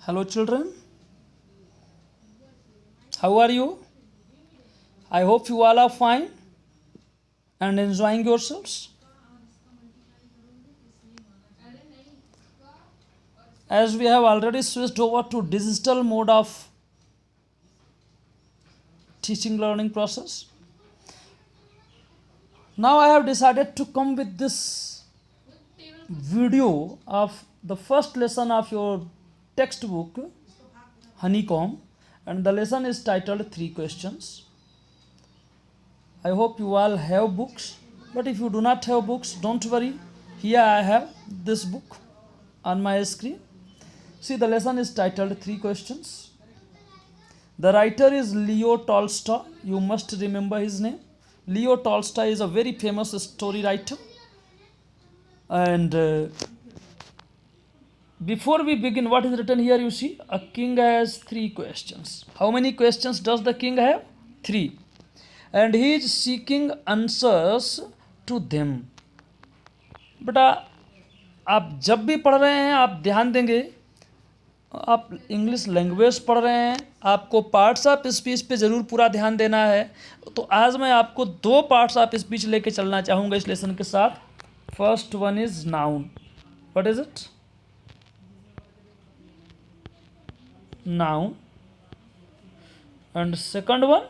Hello, children. How are you? I hope you all are fine and enjoying yourselves. As we have already switched over to digital mode of teaching learning process, now I have decided to come with this video of the first lesson of your textbook, Honeycomb, and the lesson is titled 3 Questions. I hope you all have books, but if you do not have books, don't worry. Here I have this book on my screen. See, the lesson is titled 3 Questions. The writer is Leo Tolstoy. You must remember his name. Leo Tolstoy is a very famous story writer. And before we begin, what is written here? You see, a king has 3 questions. How many questions does the king have? 3. And he is seeking answers to them. बेटा आप जब भी पढ़ रहे हैं आप ध्यान देंगे, आप इंग्लिश लैंग्वेज पढ़ रहे हैं, आपको पार्ट्स ऑफ स्पीच पे ज़रूर पूरा ध्यान देना है. तो आज मैं आपको 2 पार्ट्स ऑफ स्पीच लेके चलना चाहूँगा इस लेसन के साथ. First one is noun. What is it? Noun. And second one,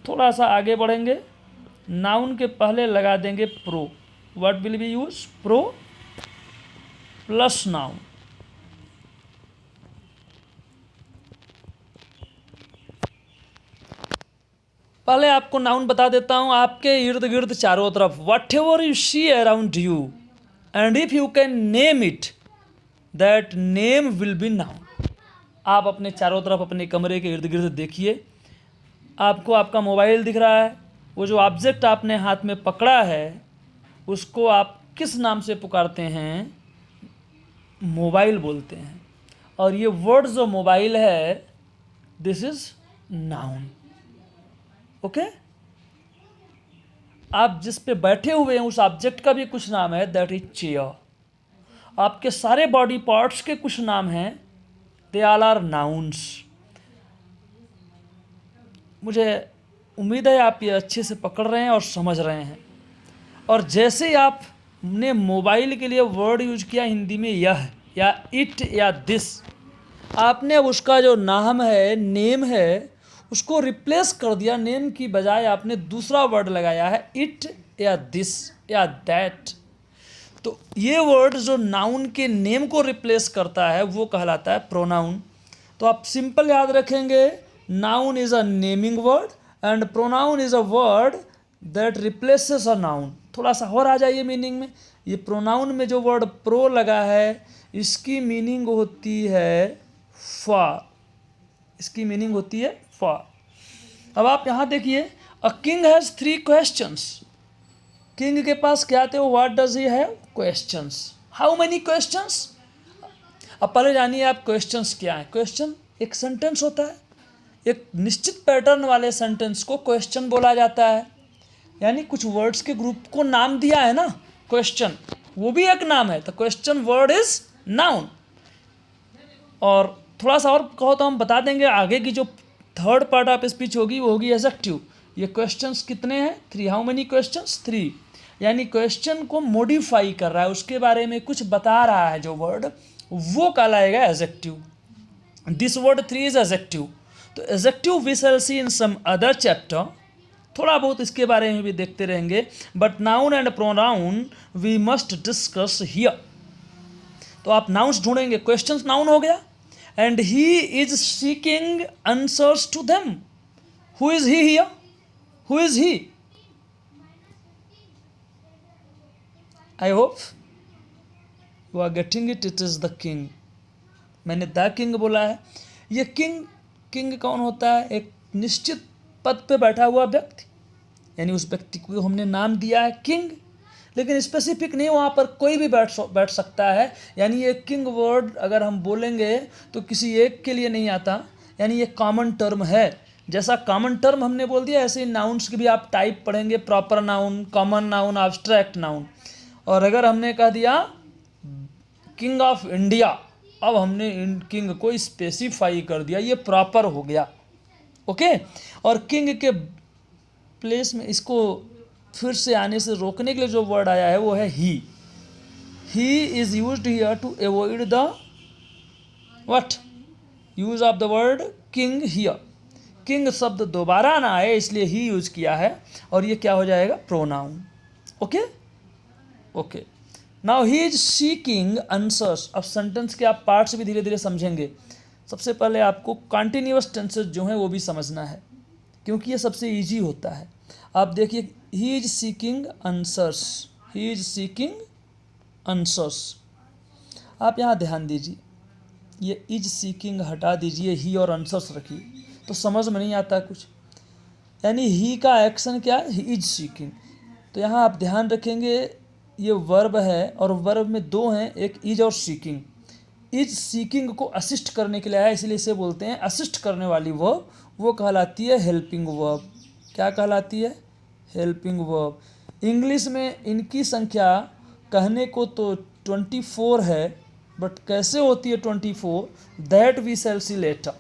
थोड़ा सा आगे बढ़ेंगे, नाउन के पहले लगा देंगे pro. What will be use? Pro plus noun. पहले आपको नाउन बता देता हूं. आपके इर्द गिर्द चारों तरफ, whatever you see around you and if you can name it, that name will be known. आप अपने चारों तरफ अपने कमरे के इर्द गिर्द देखिए. आपको आपका मोबाइल दिख रहा है. वो जो ऑब्जेक्ट आपने हाथ में पकड़ा है उसको आप किस नाम से पुकारते हैं? मोबाइल बोलते हैं. और ये वर्ड जो मोबाइल है, दिस इज नाउन. ओके. आप जिस पे बैठे हुए हैं उस ऑब्जेक्ट का भी कुछ नाम है, दैट इज चेयर. आपके सारे बॉडी पार्ट्स के कुछ नाम हैं, दे ऑल आर नाउन्स. मुझे उम्मीद है आप ये अच्छे से पकड़ रहे हैं और समझ रहे हैं. और जैसे ही आपने मोबाइल के लिए वर्ड यूज किया हिंदी में यह या इट या दिस, आपने उसका जो नाम है, नेम है, उसको रिप्लेस कर दिया. नेम की बजाय आपने दूसरा वर्ड लगाया है, इट या दिस या दैट. तो ये वर्ड जो नाउन के नेम को रिप्लेस करता है वो कहलाता है प्रोनाउन. तो आप सिंपल याद रखेंगे, noun is a naming word and pronoun is a word that replaces a noun. थोड़ा सा और आ जाइए मीनिंग में. ये प्रोनाउन में जो वर्ड प्रो लगा है इसकी मीनिंग होती है फॉर. इसकी मीनिंग होती है फॉर. अब आप यहाँ देखिए, a king has 3 questions. King के पास क्या थे? What does he have? Questions. How many questions? अब पहले जानिए आप क्वेश्चंस क्या है. क्वेश्चन एक सेंटेंस होता है. एक निश्चित पैटर्न वाले सेंटेंस को क्वेश्चन बोला जाता है. यानी कुछ वर्ड्स के ग्रुप को नाम दिया है ना, क्वेश्चन, वो भी एक नाम है. तो क्वेश्चन वर्ड इज नाउन. और थोड़ा सा और कहो तो हम बता देंगे, आगे की जो थर्ड पार्ट ऑफ स्पीच होगी वो होगी एडजेक्टिव. ये क्वेश्चंस कितने हैं? 3. How many questions? 3. यानी क्वेश्चन को मॉडिफाई कर रहा है, उसके बारे में कुछ बता रहा है जो वर्ड, वो कहलाएगा adjective. This word 3 is adjective. तो adjective we shall see in some other chapter. थोड़ा बहुत इसके बारे में भी देखते रहेंगे. But noun and pronoun we must discuss here. तो आप नाउन्स ढूंढेंगे. क्वेश्चंस नाउन हो गया. And he is seeking answers to them. Who is he here? Who is he? I hope you are getting it. It is the king. मैंने the king बोला है. ये king, king कौन होता है? एक निश्चित पद पे बैठा हुआ व्यक्ति. यानी उस व्यक्ति को हमने नाम दिया है किंग, लेकिन स्पेसिफिक नहीं, वहाँ पर कोई भी बैठ सकता है. यानी ये किंग वर्ड अगर हम बोलेंगे तो किसी एक के लिए नहीं आता. यानी ये कॉमन टर्म है. जैसा कॉमन टर्म हमने बोल दिया, ऐसे ही नाउन्स की भी आप टाइप पढ़ेंगे. Proper noun, common noun, abstract noun. और अगर हमने कह दिया किंग ऑफ इंडिया अब हमने इन किंग को स्पेसिफाई कर दिया, ये प्रॉपर हो गया। ओके, और किंग के प्लेस में इसको फिर से आने से रोकने के लिए जो वर्ड आया है वो है ही। He is used here to avoid the what, use of the word king here. King शब्द दोबारा ना आए इसलिए ही यूज किया है, और ये क्या हो जाएगा, pronoun. Okay okay, now he is seeking answers. अब सेंटेंस के आप पार्ट्स भी धीरे धीरे समझेंगे। सबसे पहले आपको कॉन्टिन्यूअस टेंसेस जो हैं वो भी समझना है, क्योंकि ये सबसे इजी होता है। आप देखिए, ही is seeking answers, he is seeking answers. आप यहाँ ध्यान दीजिए, ये इज सीकिंग हटा दीजिए, ही और आंसर्स रखिए, तो समझ में नहीं आता कुछ। यानी ही का एक्शन क्या है, ही इज सीकिंग। तो यहाँ आप ध्यान रखेंगे, ये वर्ब है और वर्ब में दो हैं, एक इज और सीकिंग। इज सीकिंग को असिस्ट करने के लिए आया, इसलिए इसे बोलते हैं असिस्ट करने वाली वर्ब, वो कहलाती है हेल्पिंग वर्ब। क्या कहलाती है, हेल्पिंग वर्ब। इंग्लिश में इनकी संख्या कहने को तो 24 है, बट कैसे होती है 24, that we shall see later.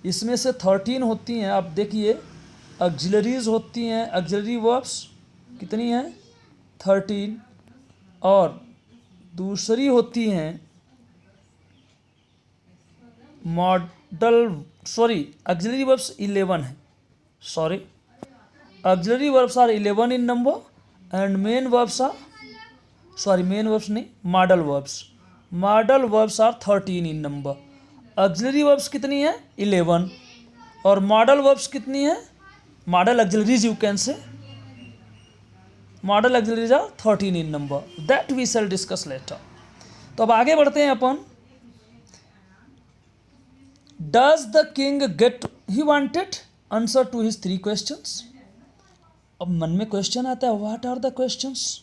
इसमें से 13 होती हैं, आप देखिए ऑक्सिलरीज होती हैं, ऑक्सिलरी वर्ब्स कितनी हैं, 13, और दूसरी होती हैं मॉडल, ऑक्सिलरी वर्ब्स 11 है, auxiliary verbs are 11 in number and main verbs are, main verbs नहीं, modal verbs are 13 in number. Auxiliary verbs कितनी है, 11, और मॉडल वर्ब्स कितनी है, modal auxiliaries you can say, modal auxiliaries are 13 in number, that we shall discuss later. तो अब आगे बढ़ते हैं अपन। Does the king get, he wanted answer to his 3 questions. अब मन में क्वेश्चन आता है, what are the questions,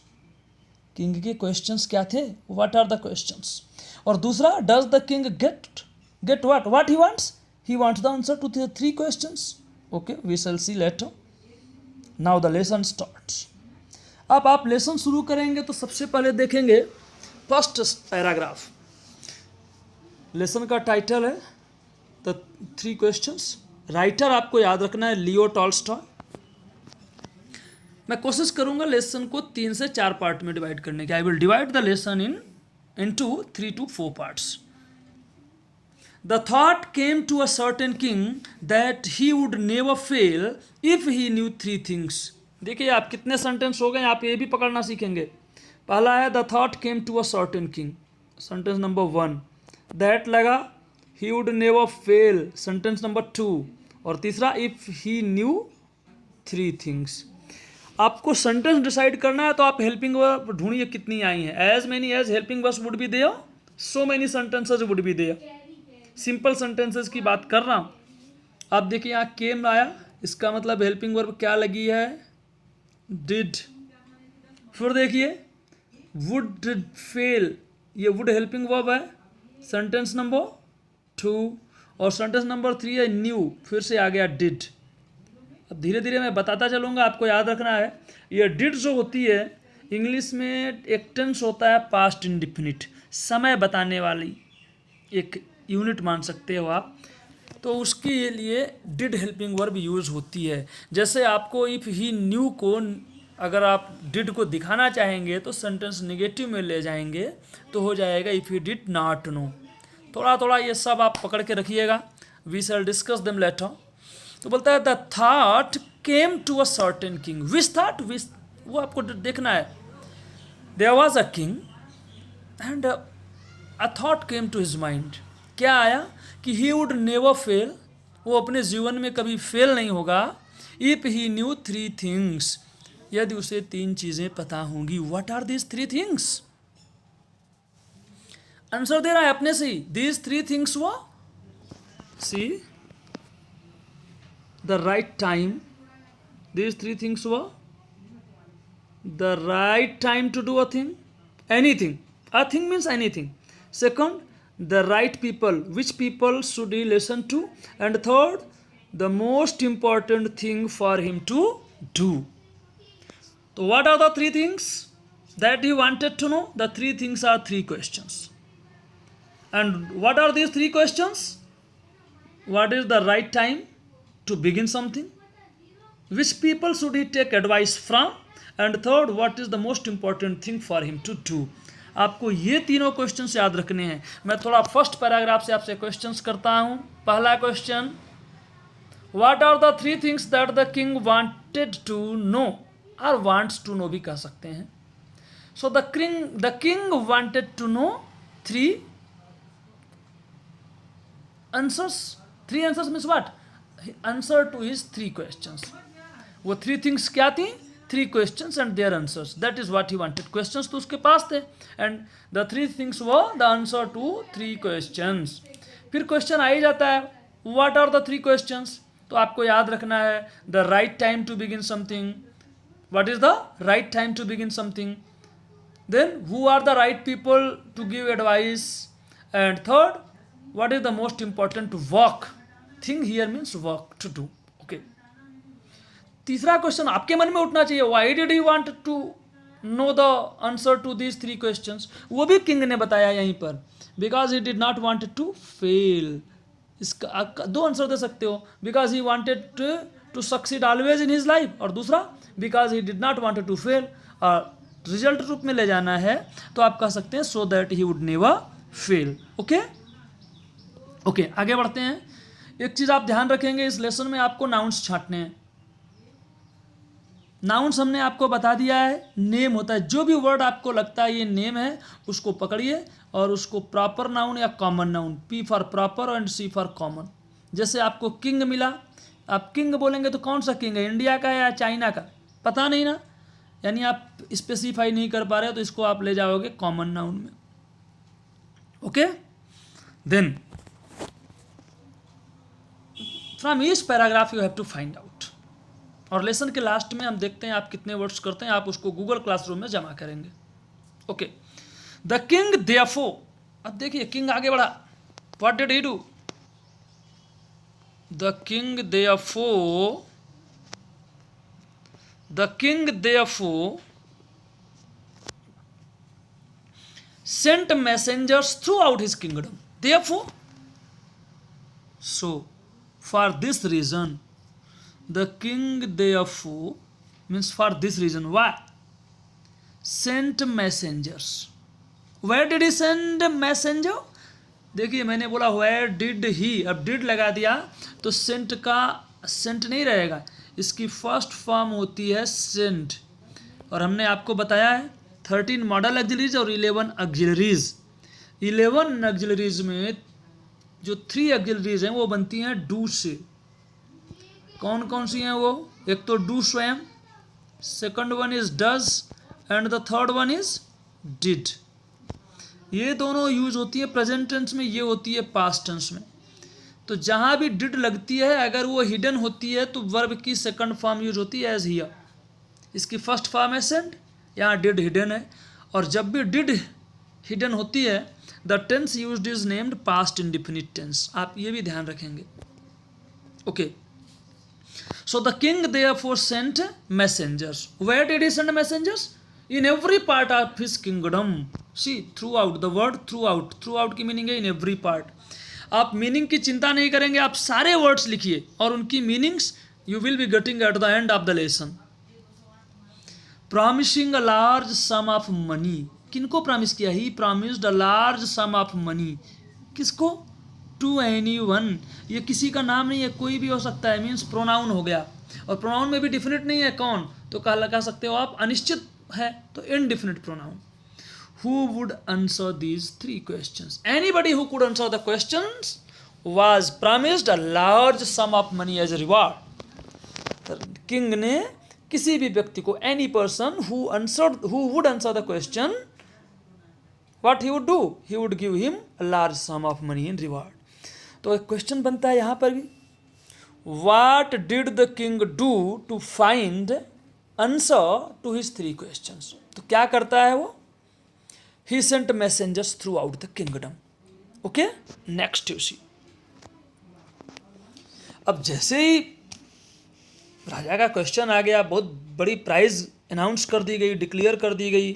king के क्वेश्चंस क्या थे, व्हाट आर द क्वेश्चंस। और दूसरा, does the king get what he wants the answer to the 3 questions. Okay, we shall see later. Now the lesson starts. अब आप lesson शुरू करेंगे तो सबसे पहले देखेंगे फर्स्ट पैराग्राफ। लेसन का टाइटल है द 3 क्वेश्चंस। राइटर आपको याद रखना है लियो टॉल्स्टॉय। मैं कोशिश करूंगा लेसन को 3 से 4 पार्ट में डिवाइड करने की। I will divide the lesson into 3 to 4 parts. The thought came to a certain king that he would never fail if he knew 3 things. देखिए आप कितने सेंटेंस हो गए, आप ये भी पकड़ना सीखेंगे। पहला है the thought came to a certain king, sentence number 1। That लगा, he would never fail, sentence number 2। और तीसरा, इफ ही न्यू 3 थिंग्स। आपको सेंटेंस डिसाइड करना है तो आप हेल्पिंग वर्ब ढूंढिए कितनी आई हैं। As many as helping verbs would be there, so many sentences would be there. Simple sentences की बात कर रहा हूँ। आप देखिए यहाँ केम आया, इसका मतलब हेल्पिंग वर्ब क्या लगी है, डिड। फिर देखिए वुड फेल, ये वुड हेल्पिंग वर्ब है, सेंटेंस नंबर 2। और सेंटेंस नंबर 3 है न्यू, फिर से आ गया डिड। अब धीरे धीरे मैं बताता चलूँगा, आपको याद रखना है। ये डिड जो होती है इंग्लिश में एक टेंस होता है पास्ट इंडिफिनिट, समय बताने वाली एक यूनिट मान सकते हो आप। तो उसके लिए डिड हेल्पिंग वर्ब यूज होती है। जैसे आपको इफ़ ही न्यू को अगर आप डिड को दिखाना चाहेंगे तो सेंटेंस नेगेटिव में ले जाएंगे तो हो जाएगा if he did not know. थोड़ा थोड़ा ये सब आप पकड़ के रखिएगा, we shall discuss them later. तो बोलता है the thought came to a certain king, which thought, which, वो आपको देखना है। There was a king and a thought came to his mind. क्या आया कि ही वुड नेवर फेल, वो अपने जीवन में कभी फेल नहीं होगा। इफ ही न्यू 3 थिंग्स, यदि उसे 3 चीजें पता होंगी। What are these 3 things? Answer दे रहा है अपने से ही। दीज 3 थिंग्स वो, see the right time, these 3 things वो the right time to do a thing, anything, a thing means anything. Second, the right people, which people should he listen to? And third, the most important thing for him to do. So what are the 3 things that he wanted to know? The 3 things are 3 questions. And what are these three questions? What is the right time to begin something? Which people should he take advice from? And third, what is the most important thing for him to do? आपको ये तीनों questions याद रखने हैं. मैं थोड़ा first paragraph से आपसे क्वेश्चंस करता हूं. पहला question, what are the three things that the king wanted to know, और वांट्स टू नो भी कह सकते हैं. So the king wanted to know three answers. Three answers means what? Answer to his three questions. वो three things क्या थी? Three questions and their answers. That is what he wanted. Questions तो उसके पास थे and the three things were the answer to three questions. फिर question आ ही जाता है, what are the three questions? तो आपको याद रखना है the right time to begin something. What is the right time to begin something? Then who are the right people to give advice? And third, what is the most important work? Thing here means work to do. Okay. तीसरा question आपके मन में उठना चाहिए, why did he want to know the answer to these three questions? वो भी king ने बताया यहीं पर, because he did not want to fail. इसका दो आंसर दे सकते हो, because he wanted to succeed always in his life, और दूसरा because he did not want to fail. और रिजल्ट रूप में ले जाना है तो आप कह सकते हैं so that he would never fail. Okay okay, आगे बढ़ते हैं. एक चीज आप ध्यान रखेंगे, इस लेसन में आपको नाउन्स छांटने हैं. नाउन्स हमने आपको बता दिया है, नेम होता है. जो भी वर्ड आपको लगता है ये नेम है, उसको पकड़िए और उसको प्रॉपर नाउन या common noun, P for proper and C for common. जैसे आपको किंग मिला, आप किंग बोलेंगे तो कौन सा किंग है, इंडिया का या चाइना का? पता नहीं ना, यानी आप स्पेसिफाई नहीं कर पा रहे हो, तो इसको आप ले जाओगे कॉमन नाउन में. Okay, then from each paragraph you have to find out. और लेसन के लास्ट में हम देखते हैं आप कितने वर्ड्स करते हैं, आप उसको गूगल क्लासरूम में जमा करेंगे. Okay, the king therefore. अब देखिए किंग आगे बढ़ा, what did he do? The king therefore sent messengers throughout his kingdom. Therefore, so for this reason, the king therefore means for this reason. Why? Sent messengers. Where did he send messenger? देखिए मैंने बोला where did he, अब did लगा दिया तो sent का sent नहीं रहेगा, इसकी फर्स्ट फॉर्म होती है sent. और हमने आपको बताया है 13 मॉडल ऑक्सिलरीज और 11 ऑक्सिलरीज. 11 ऑक्सिलरीज में जो 3 ऑक्सिलरीज हैं वो बनती हैं डू से. कौन कौन सी हैं वो? एक तो डू स्वयं, second one is does and the third one is did. ये दोनों यूज होती है प्रेजेंट टेंस में, ये होती है पास्ट टेंस में. तो जहाँ भी डिड लगती है अगर वो हिडन होती है तो वर्ब की सेकंड फॉर्म यूज होती है एज हियर. इसकी फर्स्ट फॉर्म है सेंट, यहाँ डिड हिडन है. और जब भी डिड हिडन होती है the tense used is named past indefinite tense. आप ये भी ध्यान रखेंगे. Okay, so the king therefore sent messengers. Where did he send messengers? In every part of his kingdom. See throughout, the word throughout, throughout की meaning है in every part. आप meaning की चिंता नहीं करेंगे, आप सारे words लिखिए और उनकी meanings you will be getting at the end of the lesson. Promising a large sum of money. किनको प्रॉमिस किया? He promised a large sum of money. किसको? To anyone. ये किसी का नाम नहीं है, कोई भी हो सकता है, मीन्स प्रोनाउन हो गया. और प्रोनाउन में भी डिफिनिट नहीं है कौन, तो कह सकते हो आप अनिश्चित है तो indefinite pronoun. Who would answer these 3 questions? Anybody who could answer the questions was promised a large sum of money as a reward. King ने किसी भी व्यक्ति को, any person who would answer the question, what he would do? He would give him a large sum of money in reward. तो एक question बनता है यहाँ पर भी, what did the king do to find answer to his 3 questions? तो क्या करता है वो? He sent messengers throughout the kingdom. Okay? Next you see. अब जैसे ही राजा का क्वेश्चन आ गया, बहुत बड़ी प्राइज अनाउंस कर दी गई, डिक्लेयर कर दी गई,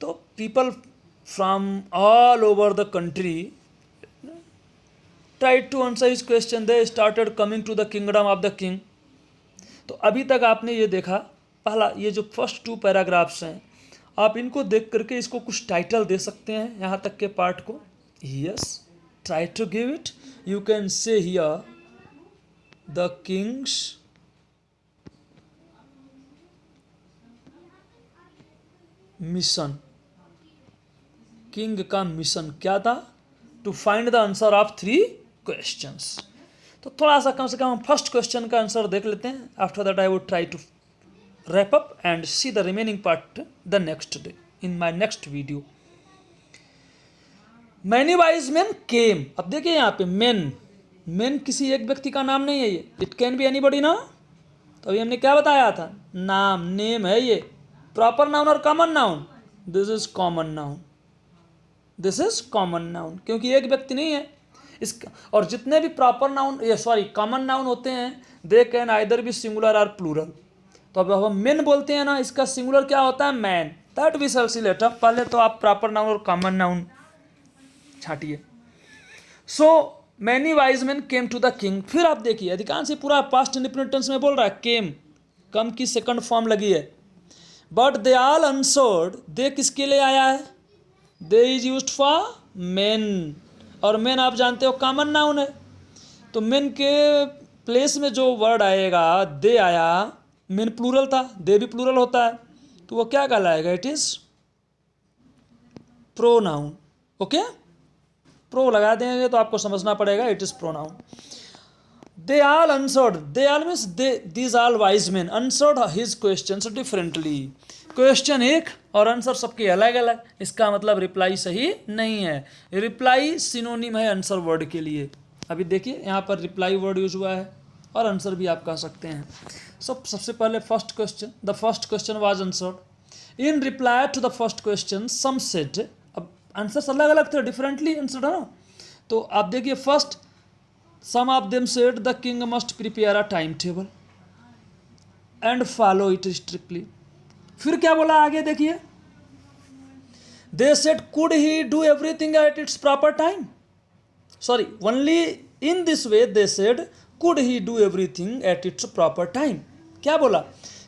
तो people from all over the country tried to answer his question, they started coming to the kingdom of the king. तो अभी तक आपने ये देखा, पहला ये जो फर्स्ट 2 पैराग्राफ्स हैं, आप इनको देख करके इसको कुछ टाइटल दे सकते हैं यहाँ तक के पार्ट को. Yes, try to give it. You can see here the king's mission. King का मिशन क्या था? To find the answer of 3 questions. तो थोड़ा सा कम से कम हम फर्स्ट क्वेश्चन का आंसर देख लेते हैं. After that I would try to wrap up and see the remaining part the next day in my next video. Many wise men came. अब देखिए यहाँ पे men किसी एक व्यक्ति का नाम नहीं है ये. It can be anybody ना. तो अभी हमने क्या बताया था? नाम, नेम है ये. प्रॉपर नाउन और common noun. This is common noun. This is common noun क्योंकि एक व्यक्ति नहीं है इसका. और जितने भी प्रॉपर नाउन कॉमन नाउन होते हैं, they can either B singular और प्लूरल. तो अब हम मेन बोलते हैं ना, इसका सिंगुलर क्या होता है? Man. That we shall see later. पहले तो आप प्रॉपर नाउन और कॉमन नाउन छाटिए. So many wise men came to the king. फिर आप देखिए अधिकांश ही पूरा पास्ट इंडिपेंडेंट टेंस में बोल रहा है. केम, कम की सेकंड फॉर्म लगी है. But they all answered. दे किसके लिए आया है? दे इज यूज्ड फॉर मेन. और मेन आप जानते हो कॉमन नाउन है. तो मेन के प्लेस में जो वर्ड आएगा, दे आया, मेन प्लूरल था, दे भी प्लूरल होता है, तो वो क्या कहलाएगा? It is pronoun. Okay, pro लगा देंगे तो आपको समझना पड़ेगा. It is pronoun. They all answered. They all means these all wise man answered his questions differently. Question एक और आंसर सबके अलग अलग. इसका मतलब रिप्लाई सही नहीं है. रिप्लाई सिनोनिम है आंसर वर्ड के लिए. अभी देखिए यहाँ पर रिप्लाई वर्ड यूज हुआ है और आंसर भी आप कह सकते हैं. सबसे पहले first question. The first question was answered. In reply to the first question some said. अब आंसर्स अलग अलग थे, डिफरेंटली आंसर्ड है ना. तो आप देखिए first, some of them said the king must prepare a time table and follow it strictly. फिर क्या बोला आगे देखिए. They said could he do everything at its proper time. Sorry, only in this way they said could he do everything at its proper time. क्या बोला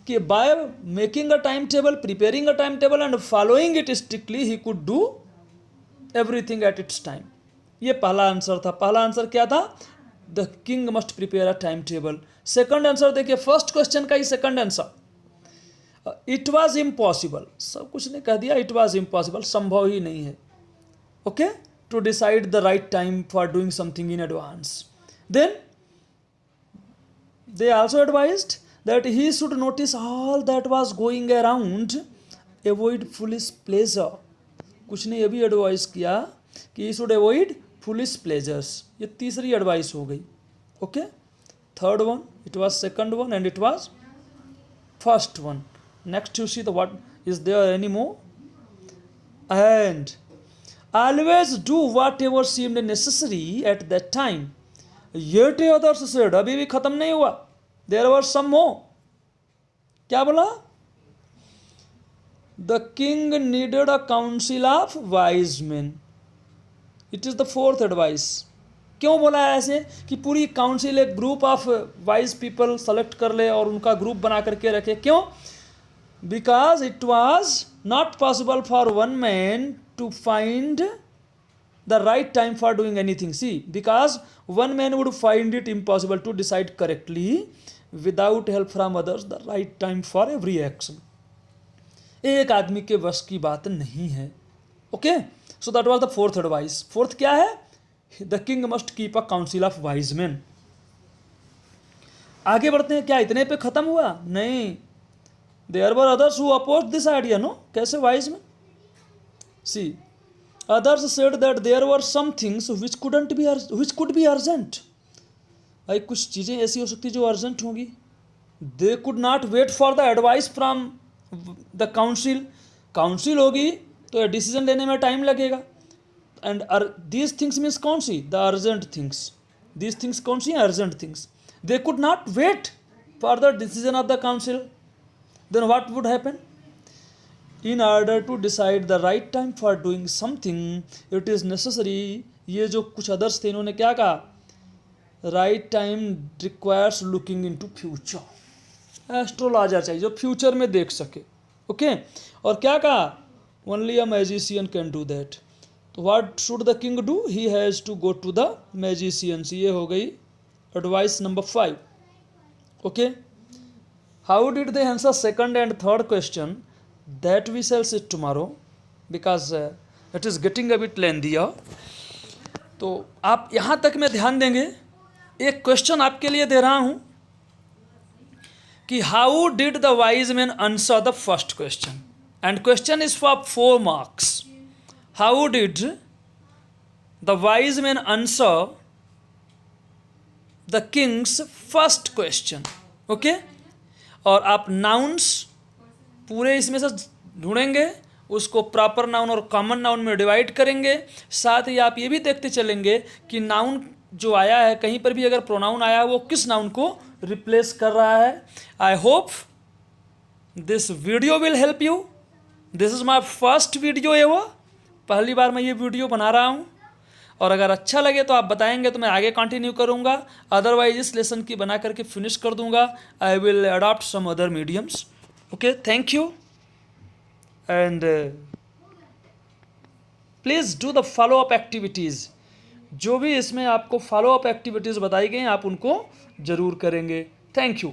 कि by making a time table, preparing a time table and following it strictly he could do everything at its time. ये पहला answer था. पहला answer क्या था? The king must prepare a time table. Second answer देखिए, first question का ही second answer, it was impossible. सब कुछ ने कह दिया इट वॉज इम्पॉसिबल, संभव ही नहीं है. Okay, to decide the right time for doing something in advance. Then they also advised that he should notice all that was going around, avoid foolish pleasure. कुछ ने ये भी एडवाइस किया कि he should avoid foolish pleasures. ये तीसरी advice हो गई. Okay, third one, it was second one and it was first one. Next you see the what is there any more? And always do whatever seemed necessary at that time. Yet others said. अभी भी खत्म नहीं हुआ. There were some more. क्या बोला? The king needed a council of wise men. It is the fourth advice. क्यों बोला है ऐसे कि पूरी काउंसिल एक group of wise people select कर ले और उनका ग्रुप बना करके रखे? क्यों? Because it was not possible for one man to find the right time for doing anything. See, because one man would find it impossible to decide correctly without help from others the right time for every action. एक आदमी के वश की बात नहीं है. Okay, so that was the fourth advice. Fourth क्या है? The king must keep a council of wise men. आगे बढ़ते हैं. क्या इतने पे खत्म हुआ? नहीं. There were others who opposed this idea. No, कैसे wise men? See, others said that there were some things which could be urgent. भाई कुछ चीज़ें ऐसी हो सकती जो अर्जेंट होंगी. They could not wait for the advice from the council. Council होगी तो डिसीजन लेने में टाइम लगेगा. एंड दीज थिंग्स मीन्स कौन सी? The urgent things. These things कौन सी? Urgent things. They could not wait for the decision of the council. Then what would happen? In order to decide the right time for doing something, it is necessary. ये जो कुछ others थे इन्होंने क्या कहा right time requires looking into future. Astrologer चाहिए जो future में देख सके। ओके और क्या कहा, only a magician can do that. तो what should the king do, he has to go to the magicians. ये हो गई advice number 5। Okay, how did they answer second and third question, that we shall see tomorrow because it is getting a bit lengthy. तो आप यहाँ तक में ध्यान देंगे। एक क्वेश्चन आपके लिए दे रहा हूँ कि how did the wise man answer the first question, and question is for 4 marks. How did the wise man answer the Kings first question. Okay, और आप नाउन्स पूरे इसमें से ढूंढेंगे, उसको प्रॉपर नाउन और कॉमन नाउन में डिवाइड करेंगे। साथ ही आप ये भी देखते चलेंगे कि नाउन जो आया है, कहीं पर भी अगर प्रोनाउन आया है वो किस नाउन को रिप्लेस कर रहा है। I hope this video will help you. This is my first video ever, पहली बार मैं ये वीडियो बना रहा हूँ। और अगर अच्छा लगे तो आप बताएंगे तो मैं आगे कंटिन्यू करूँगा, अदरवाइज इस लेसन की बना करके फिनिश कर दूँगा। I will adopt some other mediums. Okay, thank you and please do the follow up activities. जो भी इसमें आपको फॉलो अप एक्टिविटीज़ बताई गई आप उनको ज़रूर करेंगे। Thank you.